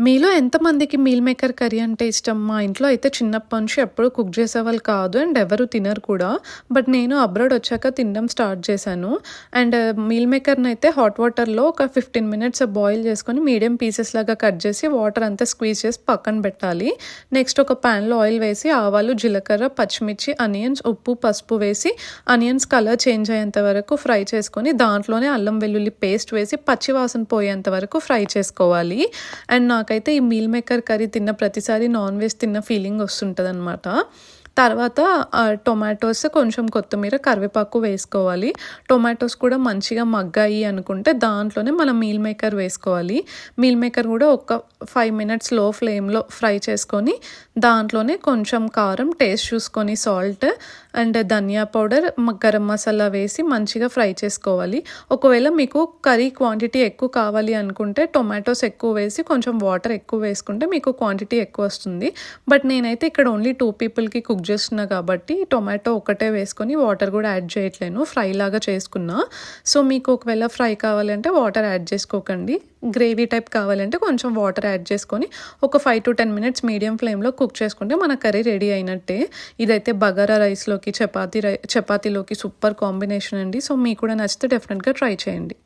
మీలో ఎంతమందికి meal maker curry అంటే ఇష్టం? మా ఇంట్లో అయితే చిన్నప్పటి నుంచి ఎప్పుడూ కుక్ చేసేవాళ్ళు కాదు. అండ్ ఎవరు తినరు కూడా. బట్ నేను అబ్రాడ్ వచ్చాక తినడం స్టార్ట్ చేశాను. అండ్ మీల్ మేకర్‌నైతే హాట్ వాటర్‌లో ఒక 15 మినిట్స్ బాయిల్ చేసుకొని మీడియం పీసెస్ లాగా కట్ చేసి వాటర్ అంతా స్క్వీజ్ చేసి పక్కన పెట్టాలి. నెక్స్ట్ ఒక పాన్‌లో ఆయిల్ వేసి ఆవాలు, జీలకర్ర, పచ్చిమిర్చి, ఆనియన్స్, ఉప్పు, పసుపు వేసి ఆనియన్స్ కలర్ చేంజ్ అయ్యేంత వరకు ఫ్రై చేసుకొని దాంట్లోనే అల్లం వెల్లుల్లి పేస్ట్ వేసి పచ్చి వాసన పోయేంత వరకు ఫ్రై చేసుకోవాలి. అండ్ నాకైతే ఈ మీల్ మేకర్ కర్రీ తిన్న ప్రతిసారి నాన్ వెజ్ తిన్న ఫీలింగ్ వస్తుంటదనమాట. తర్వాత టొమాటోస్, కొంచెం కొత్తిమీర, కరివేపాకు వేసుకోవాలి. టొమాటోస్ కూడా మంచిగా మగ్గాయి అనుకుంటే దాంట్లోనే మనం మీల్ మేకర్ వేసుకోవాలి. మీల్ మేకర్ కూడా ఒక 5 మినిట్స్ లో ఫ్లేమ్‌లో ఫ్రై చేసుకొని దాంట్లోనే కొంచెం కారం, టేస్ట్ చూసుకొని సాల్ట్ అండ్ ధనియా పౌడర్, గరం మసాలా వేసి మంచిగా ఫ్రై చేసుకోవాలి. ఒకవేళ మీకు కర్రీ క్వాంటిటీ ఎక్కువ కావాలి అనుకుంటే టొమాటోస్ ఎక్కువ వేసి కొంచెం వాటర్ ఎక్కువ వేసుకుంటే మీకు క్వాంటిటీ ఎక్కువ వస్తుంది. బట్ నేనైతే ఇక్కడ ఓన్లీ 2 పీపుల్‌కి కుక్ చేస్తున్నా కాబట్టి టొమాటో ఒకటే వేసుకొని వాటర్ కూడా యాడ్ చేయట్లేను. ఫ్రై లాగా చేసుకున్నా. సో మీకు ఒకవేళ ఫ్రై కావాలంటే వాటర్ యాడ్ చేసుకోకండి. గ్రేవీ టైప్ కావాలంటే కొంచెం వాటర్ యాడ్ చేసుకొని ఒక 5 to 10 మినిట్స్ మీడియం ఫ్లేమ్‌లో కుక్ చేసుకుంటే మన కర్రీ రెడీ అయినట్టే. ఇదైతే బగారా రైస్‌లోకి, చపాతీలోకి సూపర్ కాంబినేషన్ అండి. సో మీకు కూడా నచ్చితే డెఫినెట్‌గా ట్రై చేయండి.